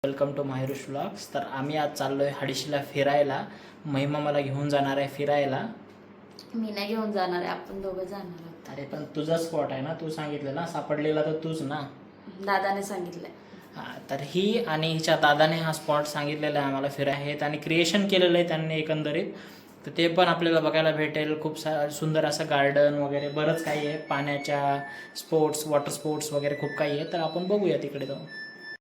Welcome to माहेरुष vlogs. तर आम्ही आज चाललो आहे हडशीला फिरायला. महिमा मला घेऊन जाणार आहे फिरायला. मी नाही घेऊन जाणार आहे, आपण दोघं जाणार आहोत. अरे पण तुझा स्पॉट आहे ना, तू सांगितलेला सापडलेला तर तूच ना. दादाने सांगितलंय. हां, तर ही आणि हिच्या दादाने हा स्पॉट सांगितलेला आहे आम्हाला फिरायला आणि क्रिएशन केलेलं आहे त्यांनी एकंदरीत. तर ते पण आपल्याला बघायला भेटेल. खूप सुंदर असं गार्डन वगैरे बरंच काही आहे, पाण्याच्या स्पोर्ट्स, वॉटर स्पोर्ट्स वगैरे खूप काही आहे. तर आपण बघूया तिकडे जाऊन.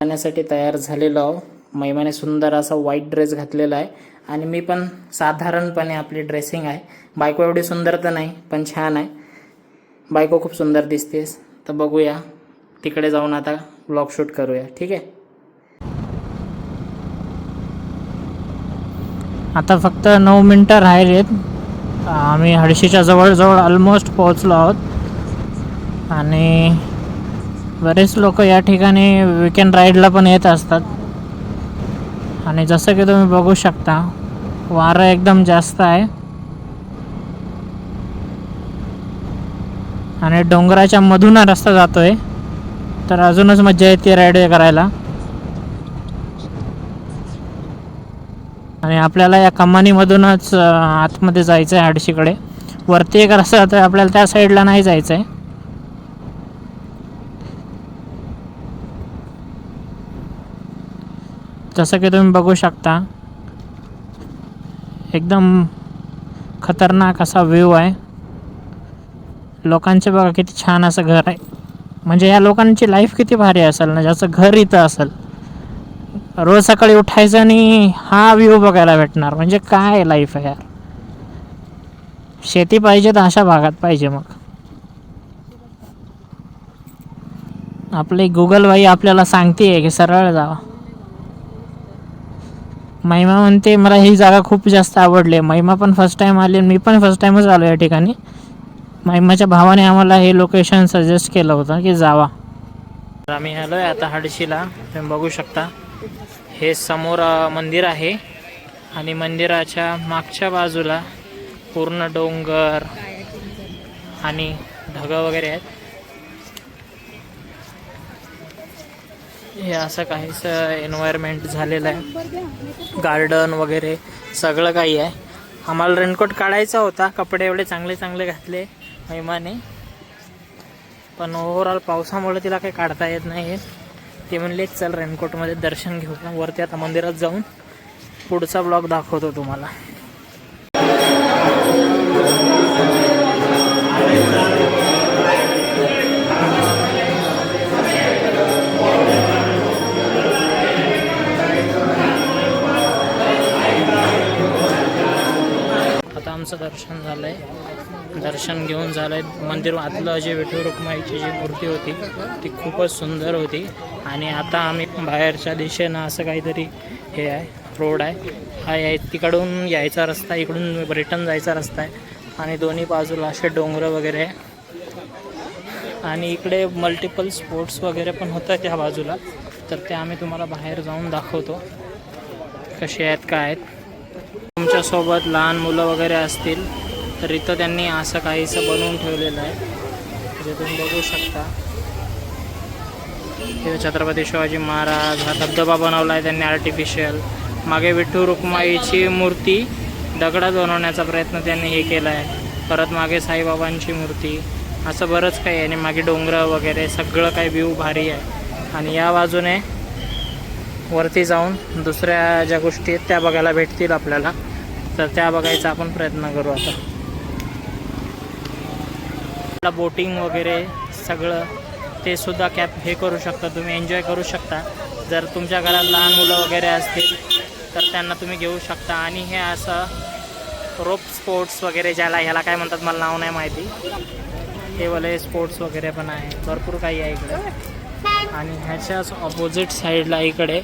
जाण्यासाठी तयार झालेलो आहो. महिमाने सुंदर असा व्हाईट ड्रेस घातलेला आहे आणि मी पण साधारणपणे आपली ड्रेसिंग आहे. बायको एवढी सुंदर तर नाही पण छान आहे. बायको खूप सुंदर दिसतेस. तर बघूया तिकडे जाऊन आता व्लॉग शूट करूया. ठीक आहे. आता फक्त 9 मिनटं राहिलेत. आम्ही हडशीच्या जवळजवळ ऑलमोस्ट पोहोचलो आहोत आणि बरेच लोक या ठिकाणी वीकेंड राईडला पण येत असतात. आणि जसं की तुम्ही बघू शकता वारं एकदम जास्त आहे आणि डोंगराच्या मधून रस्ता जातोय, तर अजूनच मजा येते राईड करायला. आणि आपल्याला या कमानीमधूनच आतमध्ये जायचं आहे हडशीकडे. वरती एक रस्ता जातो आहे, आपल्याला त्या साईडला नाही जायचं आहे. जसं की तुम्ही बघू शकता एकदम खतरनाक असा व्ह्यू आहे. लोकांचे बघा किती छान असं घर आहे. म्हणजे या लोकांची लाईफ किती भारी असेल ना, ज्याचं घर इथं असेल. रोज सकाळी उठायचं आणि हा व्ह्यू बघायला भेटणार. म्हणजे काय लाईफ आहे यार. शेती पाहिजे तर अशा भागात पाहिजे. मग आपली गुगल बाई आपल्याला सांगते की सरळ जावा. महिमा म्हणते मला ही जागा खूप जास्त आवडली. महिमा पण फर्स्ट टाईम आली आणि मी पण फर्स्ट टाईमच आलो या ठिकाणी. महिमाच्या भावाने आम्हाला हे लोकेशन सजेस्ट केलं होतं की जावा. आम्ही आलो आहे आता हडशीला. तुम्ही बघू शकता हे समोर मंदिर आहे आणि मंदिराच्या मागच्या बाजूला पूर्ण डोंगर आणि ढगं वगैरे आहेत. हे असं काहीच एन्व्हायरमेंट झालेलं आहे. गार्डन वगैरे सगळं काही आहे. आम्हाला रेनकोट काढायचा होता, कपडे एवढे चांगले चांगले घातले महिमाने, पण ओव्हरऑल पावसामुळे तिला काही काढता येत नाही. ते म्हणले चल रेनकोटमध्ये दर्शन घेऊ. वरती आता मंदिरात जाऊन पुढचा ब्लॉग दाखवतो तुम्हाला. आता आमचं दर्शन झालं आहे. दर्शन घेऊन झालं आहे. मंदिर आतलं जे विठू रुक्माईची जी मूर्ती होती ती खूपच सुंदर होती. आणि आता आम्ही बाहेरच्या दिशेनं असं काहीतरी हे आहे, रोड आहे. हा तिकडून यायचा रस्ता, इकडून रिटर्न जायचा रस्ता आहे. आणि दोन्ही बाजूला असे डोंगर वगैरे आहे. आणि इकडे मल्टिपल स्पोर्ट्स वगैरे पण होतं त्या बाजूला. तर ते आम्ही तुम्हाला बाहेर जाऊन दाखवतो कसे आहेत काय आहेत. तुमच्यासोबत लहान मुलं वगैरे असतील तर इथं त्यांनी असं काहीसं बनवून ठेवलेलं आहे जे तुम्ही बघू शकता. हे छत्रपती शिवाजी महाराज, हा धबधबा बनवला आहे त्यांनी आर्टिफिशियल. मागे विठू रुक्माईची मूर्ती दगडात बनवण्याचा प्रयत्न त्यांनी हे केला आहे. परत मागे साईबाबांची मूर्ती, असं बरंच काही आहे. आणि मागे डोंगर वगैरे सगळं काही व्ह्यू भारी आहे. आणि या बाजूने वरती जाऊन दुसऱ्या ज्या गोष्टी आहेत त्या बघायला भेटतील आपल्याला. तर त्या बघायचा आपण प्रयत्न करू. आता बोटिंग वगैरे सगळं ते सुद्धा हे करू शकता तुम्ही, एन्जॉय करू शकता. जर तुमच्या घरात लहान मुलं वगैरे असतील तर त्यांना तुम्ही घेऊ शकता. आणि हे असं रोप स्पोर्ट्स वगैरे ह्याला काय म्हणतात मला नाव नाही माहिती, हे वाले स्पोर्ट्स वगैरे पण आहे. भरपूर काही आहे इकडे. आणि ह्याच्याच ऑपोजिट साईडला इकडे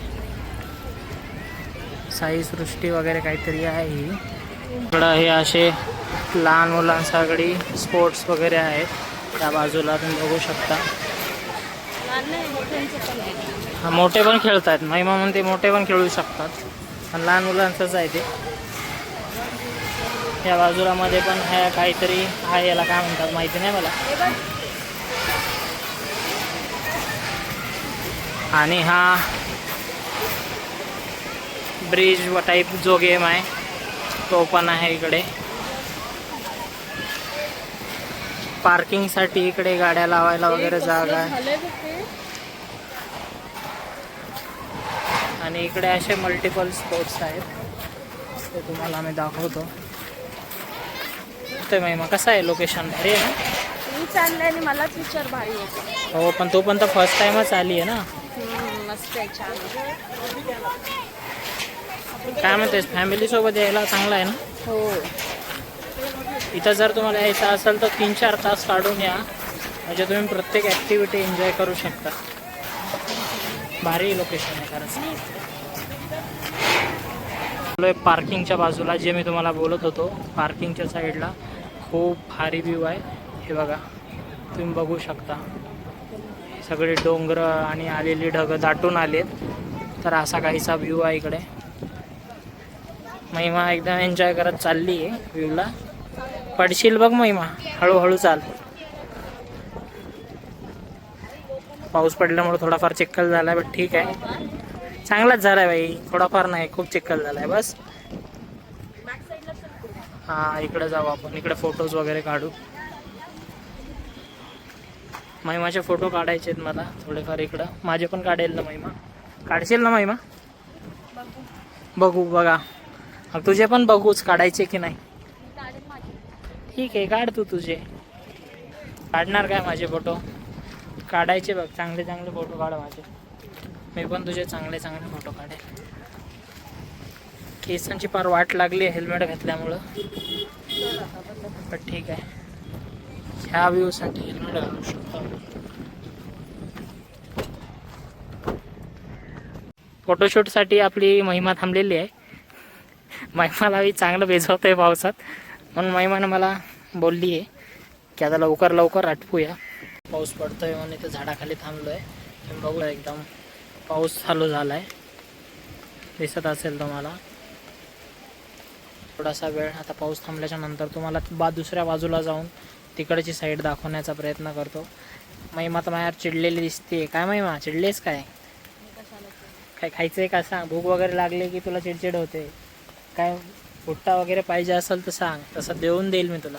साई सृष्टी वगैरे काहीतरी आहे. ही इकडं हे असे लहान मुलांसाठी स्पोर्ट्स वगैरे आहेत. त्या बाजूला तुम्ही बघू शकता. हा, मोठे पण खेळत आहेत. महिमा म्हणते मोठे पण खेळू शकतात, पण लहान मुलांचंच आहे ते. या बाजूला मध्ये पण ह्या काहीतरी आहे, याला काय म्हणतात माहिती नाही मला. आणि हा ब्रिज व टाईप जो गेम आहे तो पण आहे इकडे. पार्किंगसाठी इकडे गाड्या लावायला वगैरे जागा आहे. आणि इकडे असे मल्टिपल स्पोर्ट्स आहेत, ते तुम्हाला आम्ही दाखवतो. ते महिमा कसं आहे लोकेशन? भारी आहे ना? मी चाललंय आणि मलाच विचार भारी होतो. हो, पण तो पण तर फर्स्ट टाइमच आली आहे ना. मस्त आहे, छान. काय म्हणतेस, फॅमिली सोबत यायला चांगलं आहे ना? हो. इथं जर तुम्हाला यायचं असेल तर 3-4 तास काढून या, म्हणजे तुम्ही प्रत्येक ॲक्टिव्हिटी एन्जॉय करू शकता. भारी लोकेशन आहे खरंच. पार्किंगच्या बाजूला, जे मी तुम्हाला बोलत होतो, पार्किंगच्या साईडला खूप भारी व्ह्यू आहे. हे बघा, तुम्ही बघू शकता, सगळे डोंगर आणि आलेली ढगं दाटून आलेत. तर असा काहीसा व्ह्यू आहे इकडे. महिमा एकदम एन्जॉय करत चालली आहे व्ह्यूला. पडशील बघ महिमा, हळूहळू चाल. पाऊस पडल्यामुळे थोडाफार चिखल झाला आहे, पण ठीक आहे, चांगलाच झाला आहे बाई. थोडाफार नाही, खूप चिखल झाला आहे बस. हां, इकडे जाऊ आपण, इकडे फोटोज वगैरे काढू. महिमाचे फोटो काढायचे आहेत मला थोडेफार. इकडं माझे पण काढेल ना महिमा? काढशील ना महिमा? बघू बघा, मग तुझे पण बघूच काढायचे की नाही. ठीक आहे, काढ तू तुझे. काढणार काय माझे फोटो? काढायचे बघ, चांगले चांगले फोटो काढ माझे. मी पण तुझे चांगले चांगले फोटो काढेल. केसांची फार वाट लागली हेल्मेट घातल्यामुळं, पण ठीक आहे, ह्या व्ह्यूसाठी हेल्मेट घालू शकतो. फोटोशूटसाठी आपली महिमा थांबलेली आहे. महिमाला मी चांगलं भिजवतोय पावसात, म्हणून महिमानं मला बोलली आहे की आता लवकर लवकर आटपूया. पाऊस पडतोय म्हणून इथं झाडाखाली थांबलो आहे. तुम्ही बघू, एकदम पाऊस चालू झाला आहे, दिसत असेल तुम्हाला. थोडासा वेळ, आता पाऊस थांबल्याच्या नंतर तुम्हाला दुसऱ्या बाजूला जाऊन तिकडची साईड दाखवण्याचा प्रयत्न करतो. महिमा तर माझ्यावर चिडलेली दिसते. काय महिमा, चिडलेस काय? काय खायचं आहे का सांग? भूक वगैरे लागली की तुला चिडचिड होते काय? भुट्टा वगैरे पाहिजे असेल तर सांग, तसं देऊन देईल मी तुला.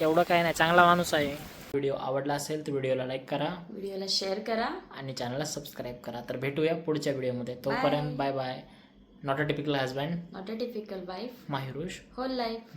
एवढं काय नाही, चांगला माणूस आहे. व्हिडिओ आवडला असेल तर व्हिडिओला लाईक करा, व्हिडिओला शेअर करा आणि चॅनलला सबस्क्राईब करा. तर भेटूया पुढच्या व्हिडिओमध्ये. तोपर्यंत bye bye. Not a typical husband, not a typical wife, माहिरुष होल लाईफ.